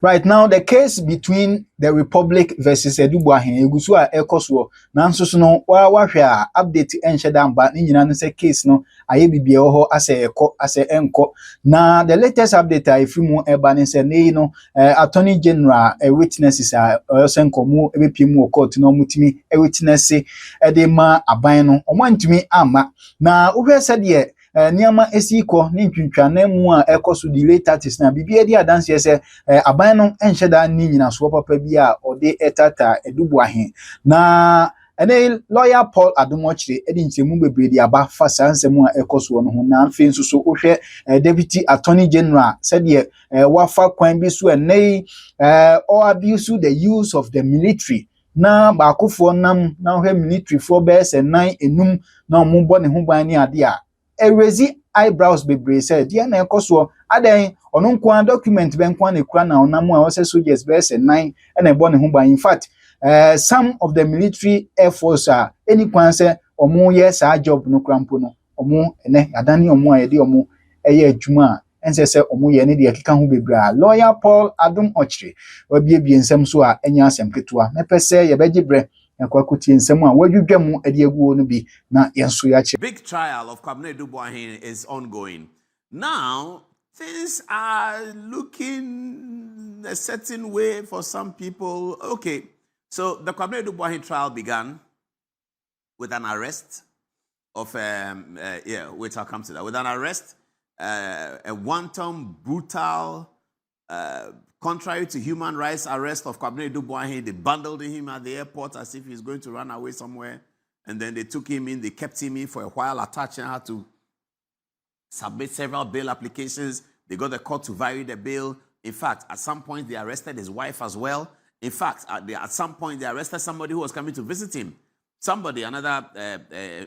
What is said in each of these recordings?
Right now, the case between the Republic versus Eduahen egusu a ekoso nanso so no wahwe a update enche da mba ni nyina no say case no aye bibia ho ase eko ase enko na the latest update a ifimu eba ne say nei no attorney general witnesses a osenkomu ebepiemu court no mutimi witness e de ma aban no omantumi ama na uhwe se de niama esiko ni ntwintwane mu a ekoso the late artist na bibia di adanse se aban no enhye da ni nyina so papa bi a ode etata Eduahen na ene lawyer Paul Adomochire edi nchemu bebre di aba fa sansem a ekoso no ho na mfe nso so ohwe deputy attorney general said ye wafa kwan bi so ene or abuse the use of the military na baakofo nam na ohwe military for be se nan enum na omo ne ho ban ni ade a erezi eyebrows bebre say dia na ekoso adan ono nkwa document ben kwa na kura na onam a wose soldiers be say 9 na ebo ne ho ban in fact some of the military air force are any kwan say omo yes a job no krampo no omo ene adani omo a yede omo eye adwuma ense say omo ye ne de keka ho bebra lawyer Paul Adomochire wabiebie nsem so a enya asem ketewa mepese ye begibre yakwakutie nsem a wadwudwam ade aguo no bi na yenso ya che. Big trial of Kwabena Eduahen is ongoing. Now, things are looking a certain way for some people. Okay, so the Kwabena Eduahen trial began with an arrest of, wait, I'll come to that. With an arrest, a wanton, brutal, contrary to human rights arrest of Kwabena Eduahen. They bundled him at the airport as if he's going to run away somewhere. And then they took him in, they kept him in for a while, attaching her to submit several bail applications. They got the court to vary the bail. In fact, at some point, they arrested his wife as well. In fact, at some point, they arrested somebody who was coming to visit him. Somebody, another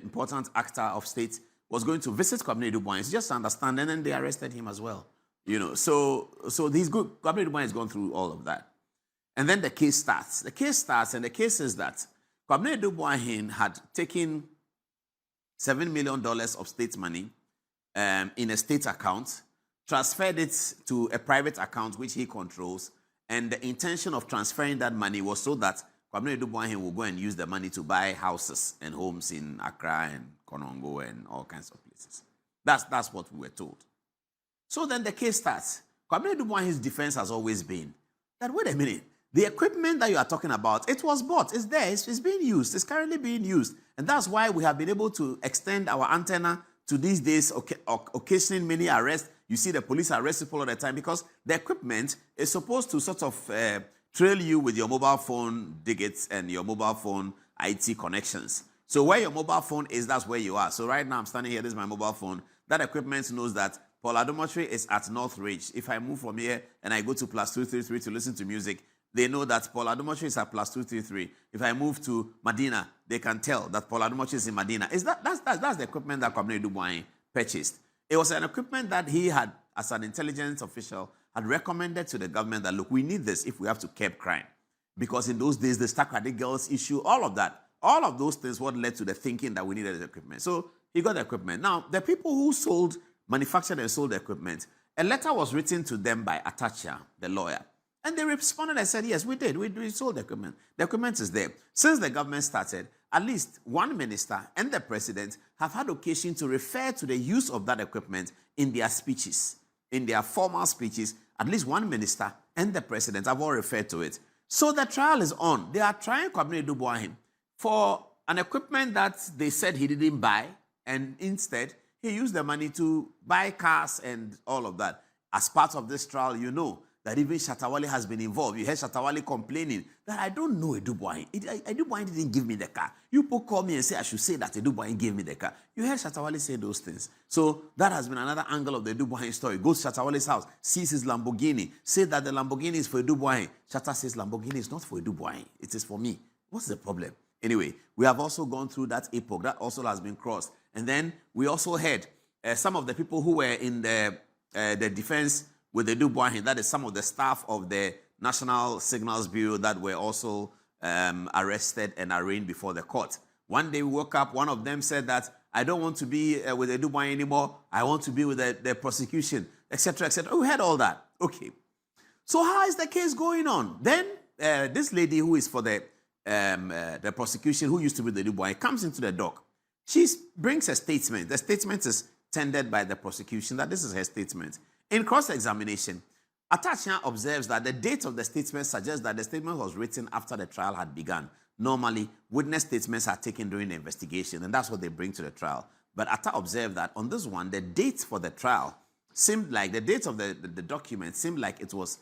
important actor of state, was going to visit Kwabena Eduahen. It's just to understand, and then they arrested him as well. You know, so he's good. Kwabena Eduahen has gone through all of that. And then the case starts. The case starts, and the case is that Kwabena Eduahen had taken $7 million of state money in a state account, transferred it to a private account which he controls, and the intention of transferring that money was so that Kwabena Eduahen will go and use the money to buy houses and homes in Accra and Konongo and all kinds of places. That's what we were told. So then the case starts. Kwabena Eduahen's defense has always been that, wait a minute, the equipment that you are talking about, it was bought, it's there, it's being used, it's currently being used. And that's why we have been able to extend our antenna to these days, occasioning many arrests. You see the police arrest people all the time because the equipment is supposed to sort of trail you with your mobile phone digits and your mobile phone IT connections. So where your mobile phone is, that's where you are. So right now I'm standing here, this is my mobile phone. That equipment knows that Paul Adomochire is at North Ridge. If I move from here and I go to +233 to listen to music, they know that Paul Adomochire is at +233. If I move to Medina, they can tell that Paul Adomochire is in Medina. That's the equipment that Kwabena Eduahen purchased. It was an equipment that he had, as an intelligence official, had recommended to the government that, look, we need this if we have to curb crime. Because in those days, the Stakrade girls issue, all of those things, what led to the thinking that we needed the equipment. So he got the equipment. Now, the people who manufactured and sold the equipment, a letter was written to them by Atacha, the lawyer. And they responded and said, yes, we did. We sold the equipment. The equipment is there. Since the government started, at least one minister and the president have had occasion to refer to the use of that equipment in their speeches. In their formal speeches, at least one minister and the president have all referred to it. So the trial is on. They are trying Kwabena Eduahen for an equipment that they said he didn't buy, and instead he used the money to buy cars and all of that. As part of this trial, you know that even Shatawale has been involved. You heard Shatawale complaining that I don't know Eduahen. Eduahen didn't give me the car. You people call me and say I should say that Eduahen gave me the car. You heard Shatawale say those things. So that has been another angle of the Eduahen story. Goes to Shatawale's house, sees his Lamborghini, say that the Lamborghini is for Eduahen. Shatta says Lamborghini is not for Eduahen. It is for me. What's the problem? Anyway, we have also gone through that epoch. That also has been crossed. And then we also heard some of the people who were in the defense with the Eduahen, that is some of the staff of the National Signals Bureau that were also arrested and arraigned before the court. One day we woke up, one of them said that, I don't want to be with the Eduahen anymore, I want to be with the prosecution, etc., etc. We heard all that. Okay. So how is the case going on? Then this lady who is for the prosecution, who used to be the Eduahen, comes into the dock. She brings a statement. The statement is tendered by the prosecution that this is her statement. In cross-examination, Atachia observes that the date of the statement suggests that the statement was written after the trial had begun. Normally, witness statements are taken during the investigation, and that's what they bring to the trial. But Atta observed that on this one, the date for the trial seemed like, the date of the document seemed like it was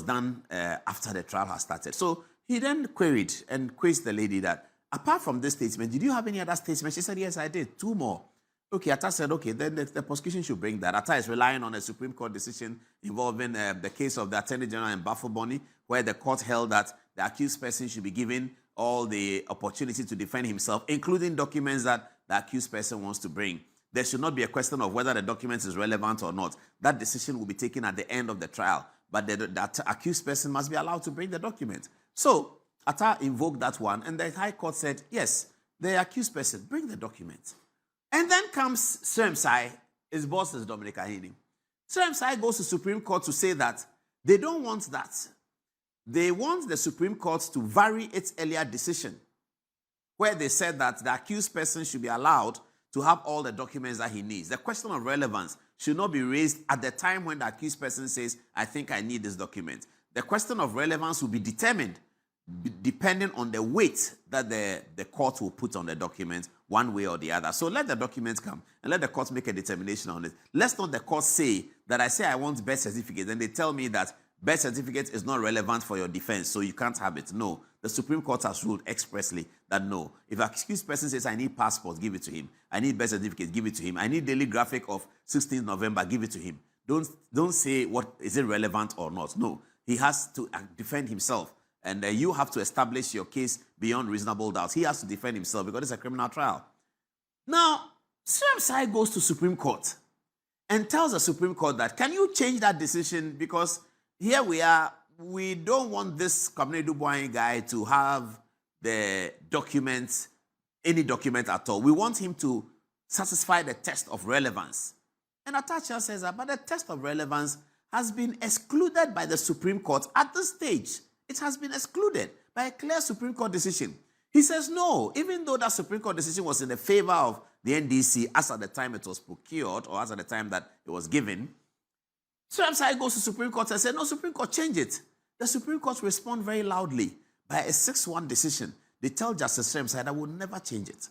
done after the trial had started. So he then queried and quizzed the lady that, apart from this statement, did you have any other statement? She said, yes, I did. 2 more. Okay, Atta said, okay, then the prosecution should bring that. Atta is relying on a Supreme Court decision involving the case of the Attorney General in Bafo-Boni, where the court held that the accused person should be given all the opportunity to defend himself, including documents that the accused person wants to bring. There should not be a question of whether the document is relevant or not. That decision will be taken at the end of the trial, but that accused person must be allowed to bring the document. So Atta invoked that one, and the High Court said, yes, the accused person, bring the document. And then comes Sremsai, his boss is Dominic Ayine. Sremsai goes to Supreme Court to say that they don't want that. They want the Supreme Court to vary its earlier decision, where they said that the accused person should be allowed to have all the documents that he needs. The question of relevance should not be raised at the time when the accused person says, I think I need this document. The question of relevance will be determined depending on the weight that the court will put on the document, one way or the other. So let the documents come and let the court make a determination on it. Let's not the court say that I say I want birth certificate, and they tell me that birth certificate is not relevant for your defense, so you can't have it. No, the Supreme Court has ruled expressly that no. If an accused person says, I need passport, give it to him. I need birth certificate, give it to him. I need daily graphic of 16th November, give it to him. Don't say what is it relevant or not. No, he has to defend himself. And you have to establish your case beyond reasonable doubt. He has to defend himself because it's a criminal trial. Now, Sremsai goes to Supreme Court and tells the Supreme Court that, can you change that decision? Because here we are, we don't want this Eduahen guy to have the documents, any document at all. We want him to satisfy the test of relevance. And Atacha says that, but the test of relevance has been excluded by the Supreme Court at this stage. It has been excluded by a clear Supreme Court decision. He says no, even though that Supreme Court decision was in the favor of the NDC as at the time it was procured or as at the time that it was given, Sremsai goes to Supreme Court and says, no, Supreme Court, change it. The Supreme Court respond very loudly by a 6-1 decision. They tell Justice Sremsai that will never change it.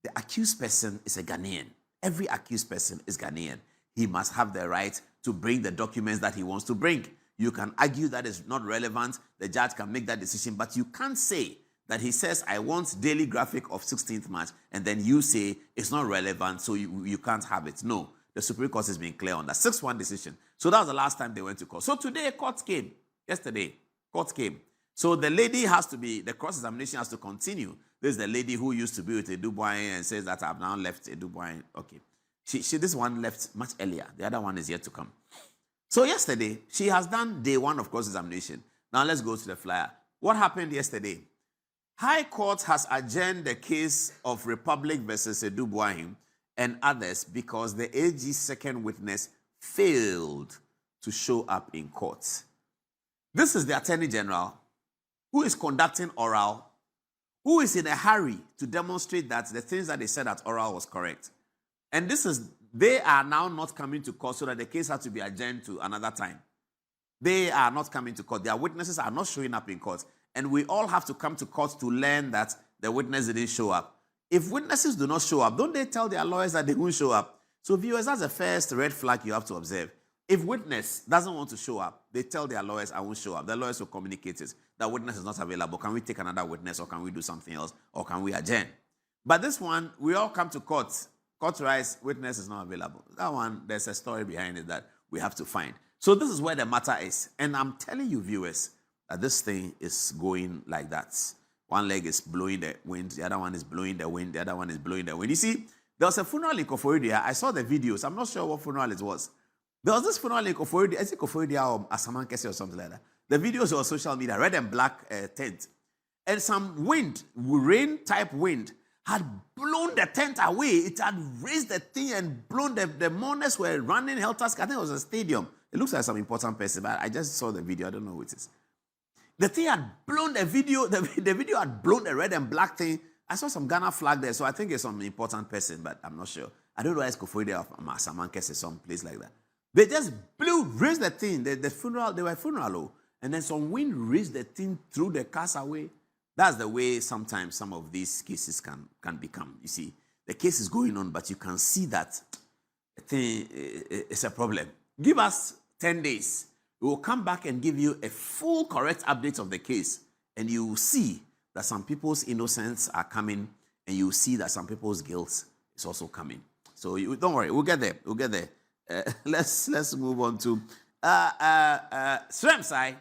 The accused person is a Ghanaian. Every accused person is Ghanaian. He must have the right to bring the documents that he wants to bring. You can argue that is not relevant. The judge can make that decision, but you can't say that he says, I want daily graphic of 16th March, and then you say it's not relevant, so you can't have it. No, the Supreme Court has been clear on that. 6-1 decision. So that was the last time they went to court. So today, court came. Yesterday, court came. So the lady has to be, the cross-examination has to continue. This is the lady who used to be with Eduahen and says that I've now left Eduahen. Okay. This one left much earlier. The other one is yet to come. So yesterday, she has done day 1 of cross-examination. Now let's go to the flyer. What happened yesterday? High Court has adjourned the case of Republic versus Eduahen and others because the AG's second witness failed to show up in court. This is the Attorney General who is conducting oral, who is in a hurry to demonstrate that the things that they said at oral was correct. And they are now not coming to court so that the case has to be adjourned to another time. They are not coming to court. Their witnesses are not showing up in court. And we all have to come to court to learn that the witness didn't show up. If witnesses do not show up, don't they tell their lawyers that they won't show up? So viewers, that's the first red flag you have to observe. If witness doesn't want to show up, they tell their lawyers, I won't show up. The lawyers will communicate it. That witness is not available. Can we take another witness, or can we do something else, or can we adjourn? But this one, we all come to court. Court rise, witness is not available. That one, there's a story behind it that we have to find. So this is where the matter is. And I'm telling you, viewers, that this thing is going like that. One leg is blowing the wind, the other one is blowing the wind, the other one is blowing the wind. You see, there was a funeral in Koforidua. I saw the videos. I'm not sure what funeral it was. There was this funeral in Koforidua. Is it Koforidua or Asamankese or something like that? The videos were on social media, red and black tent. And some wind, rain-type wind, had blown the tent away. It had raised the thing and blown the mourners were running helter-skelter. I think it was a stadium It looks like some important person, but I just saw the video. I don't know who it is. The thing had blown the video. The video had blown the red and black thing. I saw some Ghana flag there, so I think it's some important person, but I'm not sure. I don't know why it's Kofoide or Masamankese, some place like that. They just raised the thing. The funeral, they were funeral, and then some wind raised the thing through the cars away. That's the way sometimes some of these cases can become. You see, the case is going on, but you can see that the thing is a problem. Give us 10 days. We will come back and give you a full, correct update of the case, and you will see that some people's innocence are coming, and you will see that some people's guilt is also coming. So don't worry, we'll get there. We'll get there. Let's move on to Sremsai.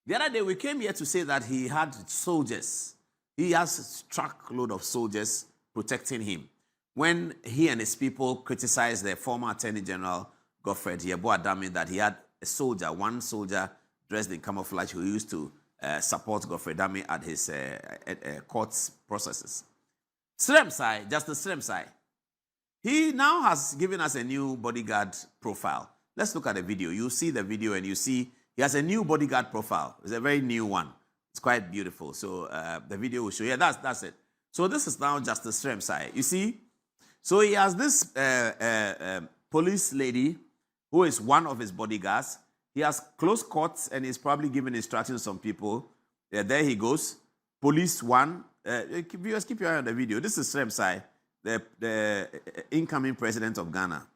The other day we came here to say that he had soldiers. He has a truckload of soldiers protecting him. When he and his people criticized the former Attorney General Godfred Boahen that he had a soldier, one soldier dressed in camouflage who used to support Godfred Dame at his court processes. Sremsai, Justice Sremsai, he now has given us a new bodyguard profile. Let's look at the video. You see the video and you see he has a new bodyguard profile. It's a very new one. It's quite beautiful. So the video will show you. Yeah, that's it. So this is now Justice Sremsai. You see? So he has this police lady who is one of his bodyguards. He has close quarters and he's probably giving instructions to some people. There he goes. Police one. Viewers, keep your eye on the video. This is Sremsai, the incoming president of Ghana.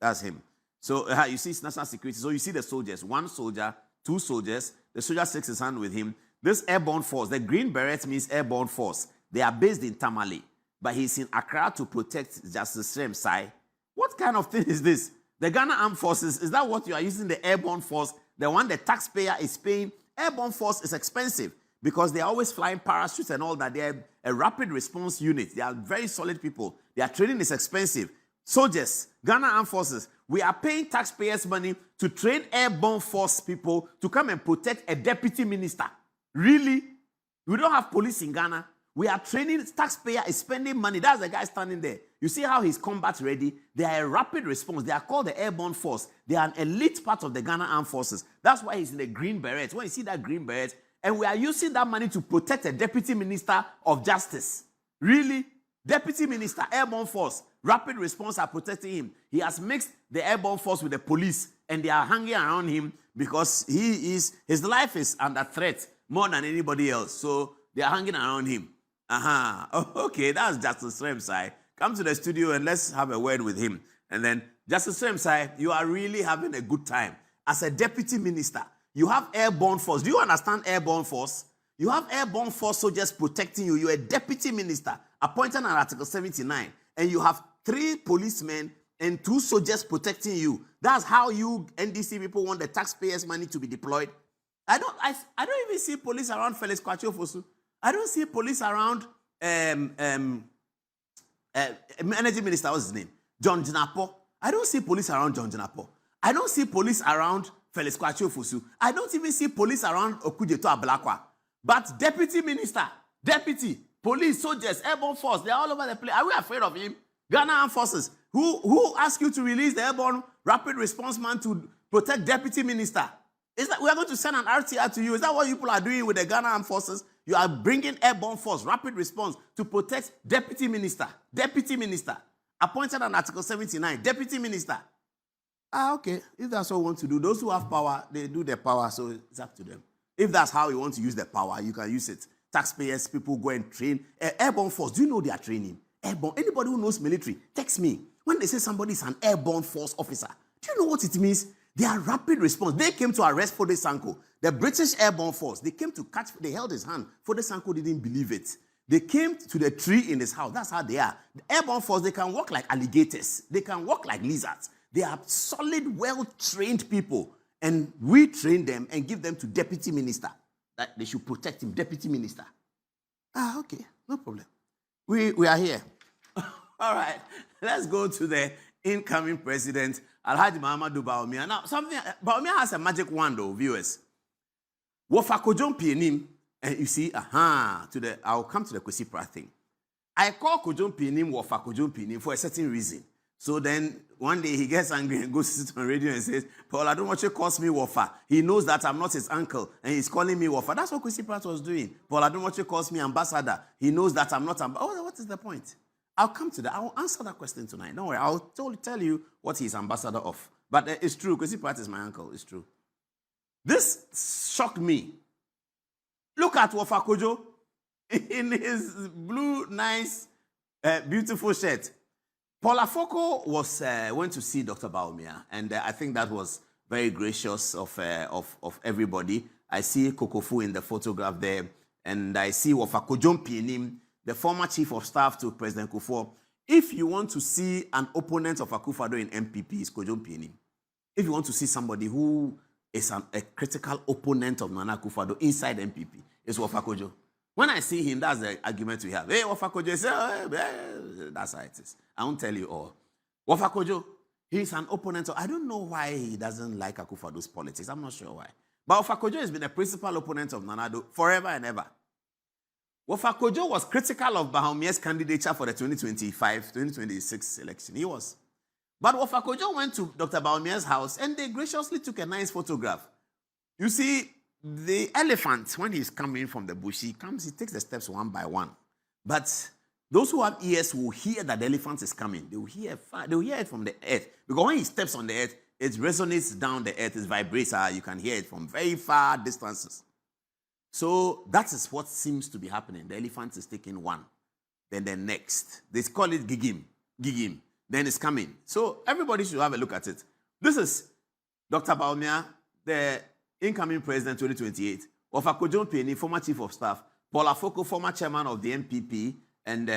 That's him. So you see it's national security. So you see the soldiers. One soldier, two soldiers. The soldier shakes his hand with him. This airborne force, the green beret means airborne force. They are based in Tamale. But he's in Accra to protect Justice Sremsai. What kind of thing is this? The Ghana Armed Forces, is that what you are using, the airborne force? The one the taxpayer is paying? Airborne force is expensive because they are always flying parachutes and all that. They are a rapid response unit. They are very solid people. Their training is expensive. Soldiers, Ghana Armed Forces, we are paying taxpayers' money to train airborne force people to come and protect a deputy minister. Really? We don't have police in Ghana. We are training, taxpayer is spending money. That's the guy standing there. You see how he's combat ready? They are a rapid response. They are called the airborne force. They are an elite part of the Ghana Armed Forces. That's why he's in the green beret. When you see that green beret, and we are using that money to protect a deputy minister of justice. Really? Deputy minister, airborne force, rapid response are protecting him. He has mixed the airborne force with the police, and they are hanging around him because his life is under threat more than anybody else. So they are hanging around him. Oh, okay, that's Justice Sremsai. Come to the studio and let's have a word with him. And then, Justice Sremsai, you are really having a good time. As a deputy minister, you have airborne force. Do you understand airborne force? You have airborne force soldiers protecting you. You're a deputy minister appointed under Article 79. And you have 3 policemen and 2 soldiers protecting you. That's how you NDC people want the taxpayers' money to be deployed. I don't even see police around Felix Kwetey Fosu. I don't see police around energy minister, what's his name? John Jinapo. I don't see police around John Jinapo. I don't see police around Felix Kwetey Fosu. I don't even see police around Okujeto Ablakwa. But deputy minister, deputy, police, soldiers, airborne force, they're all over the place. Are we afraid of him? Ghana Armed Forces. Who asked you to release the airborne rapid response man to protect deputy minister? Is that we are going to send an RTR to you? Is that what you people are doing with the Ghana Armed Forces? You are bringing airborne force, rapid response to protect deputy minister, appointed on Article 79, deputy minister. Okay. If that's what we want to do, those who have power, they do their power, so it's up to them. If that's how you want to use the power, you can use it. Taxpayers, people go and train. Airborne force, do you know they are training? Airborne, anybody who knows military, text me. When they say somebody is an airborne force officer, do you know what it means? They are rapid response. They came to arrest Fode Sanko. The British Airborne Force, they came to catch, they held his hand. Fode Sanko didn't believe it. They came to the tree in his house. That's how they are. The Airborne Force, they can walk like alligators. They can walk like lizards. They are solid, well-trained people. And we train them and give them to deputy minister. That they should protect him, deputy minister. Okay, no problem. We are here. All right, let's go to the incoming president, Alhaji Muhammadu Bawumia. Now, Bawumia has a magic wand, though, viewers. Wofa Pienim, and you see, I'll come to the Kwesi Pra thing. I call Kojon Pienim Wofa Kojon Pienim for a certain reason. So then one day he gets angry and goes to sit on radio and says, Paul Adomoche calls me Wafa. He knows that I'm not his uncle and he's calling me Wafa. That's what Kwesi Pratt was doing. Paul Adomoche calls me ambassador. He knows that I'm not ambassador. Oh, what is the point? I'll come to that. I'll answer that question tonight. Don't worry. I'll tell you what he's ambassador of. But it's true. Kwesi Pratt is my uncle. It's true. This shocked me. Look at Wafa Kojo in his blue, nice, beautiful shirt. Paul Afoko went to see Dr. Baumia, and I think that was very gracious of everybody. I see Kokofu in the photograph there, and I see Wafa Kojo Mpinim, the former chief of staff to President Kufuor. If you want to see an opponent of Akufo-Addo in MPP, it's Kojo Mpinim. If you want to see somebody who is a critical opponent of Nana Akufo-Addo inside MPP, it's Wafa Kojo. When I see him, that's the argument we have. Hey, Wafa Kojo, that's how it is. I won't tell you all. Wafa Kojo, he's an opponent. I don't know why he doesn't like Akufo-Addo's politics. I'm not sure why. But Wafa Kojo has been a principal opponent of Nana Addo forever and ever. Wafa Kojo was critical of Bahumia's candidature for the 2025-2026 election. He was. But Wafa Kojo went to Dr. Bahumia's house and they graciously took a nice photograph. You see, the elephant, when he's coming from the bush, he takes the steps one by one. But those who have ears will hear that the elephant is coming. They will hear it from the earth. Because when he steps on the earth, it resonates down the earth, it vibrates, you can hear it from very far distances. So that is what seems to be happening. The elephant is taking one. Then the next. They call it gigim. Then it's coming. So everybody should have a look at it. This is Dr. Baumia, the incoming president 2028. Wafa Kojo Mpinim, former chief of staff. Paul Afoko, former chairman of the MPP and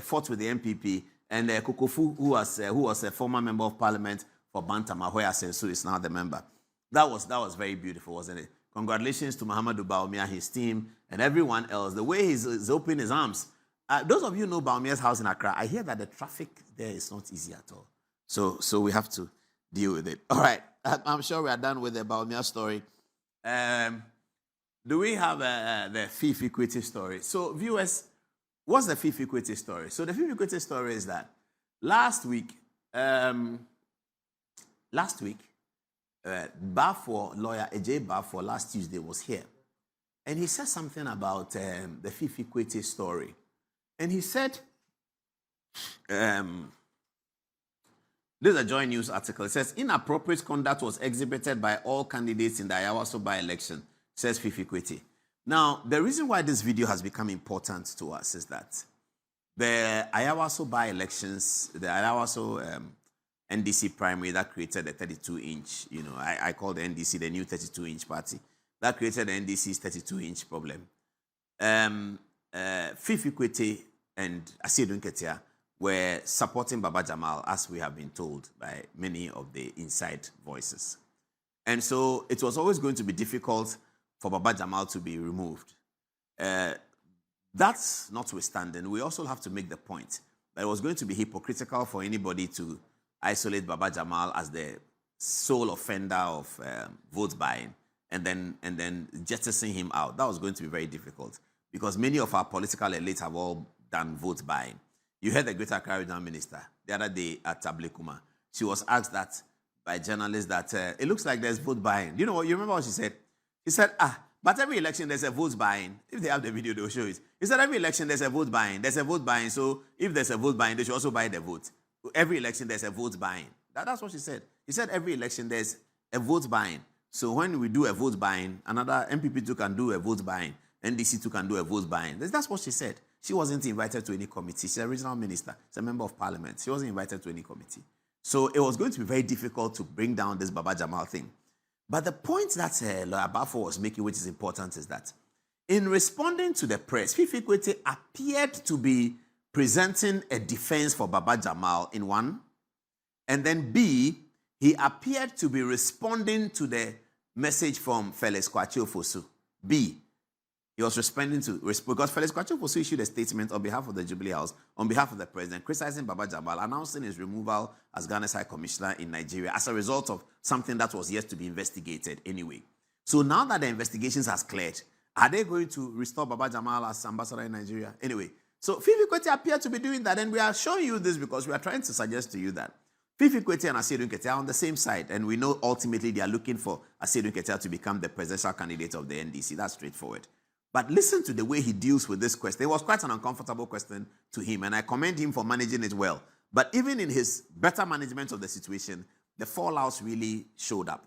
fought with the MPP. And Kokofu, who was a former member of parliament for Bantama, where Asensu is now the member. That was very beautiful, wasn't it? Congratulations to Muhammadu Baumia, his team, and everyone else. The way he's opening his arms. Those of you know Baumia's house in Accra. I hear that the traffic there is not easy at all. So we have to deal with it. All right. I'm sure we are done with the Baumia story. Do we have the Fifi Kwetey story? So viewers, what's the Fifi Kwetey story? So the Fifi Kwetey story is that last week, Bafor, lawyer AJ Bafor, last Tuesday was here. And he said something about the Fifi Kwetey story. And he said, this is a Joy News article. It says, inappropriate conduct was exhibited by all candidates in the Ayawaso by-election, says Fifi Kwetey. Now, the reason why this video has become important to us is that the Ayawaso by-elections, the Ayawaso NDC primary that created the 32-inch, I call the NDC the new 32-inch party. That created the NDC's 32-inch problem. Fifi Kwetey and Asiedu Nketia were supporting Baba Jamal, as we have been told by many of the inside voices. And so it was always going to be difficult for Baba Jamal to be removed. That's notwithstanding, we also have to make the point that it was going to be hypocritical for anybody to isolate Baba Jamal as the sole offender of vote buying and then jettison him out. That was going to be very difficult because many of our political elites have all done vote buying. You heard the Greater Accra Regional Minister the other day at Tablekuma. She was asked that by journalists that it looks like there's vote buying. You know what? You remember what she said? She said, but every election there's a vote buying. If they have the video, they'll show it. He said every election there's a vote buying. There's a vote buying. So if there's a vote buying, they should also buy the vote. Every election there's a vote buying. That's what she said. He said every election there's a vote buying. So when we do a vote buying, another MPP too can do a vote buying. NDC too can do a vote buying. That's what she said. She wasn't invited to any committee. She's a regional minister. She's a member of parliament. She wasn't invited to any committee. So it was going to be very difficult to bring down this Baba Jamal thing. But the point that Lawyer Bafor was making, which is important, is that in responding to the press, Fifi Kwetey appeared to be presenting a defense for Baba Jamal in one, and then B, he appeared to be responding to the message from Felix Kwakye Ofosu. B, he was responding to, because Felix Kwakye Ofosu issued a statement on behalf of the Jubilee House, on behalf of the president, criticizing Baba Jamal, announcing his removal as Ghana's High Commissioner in Nigeria as a result of something that was yet to be investigated anyway. So now that the investigations has cleared, are they going to restore Baba Jamal as ambassador in Nigeria? Anyway, So Fifi Kwetey appeared to be doing that, and we are showing you this because we are trying to suggest to you that Fifi Kwetey and Asiedu Nketia are on the same side, and we know ultimately they are looking for Asiedu Nketia to become the presidential candidate of the NDC. That's straightforward. But listen to the way he deals with this question. It was quite an uncomfortable question to him, and I commend him for managing it well. But even in his better management of the situation, the fallouts really showed up.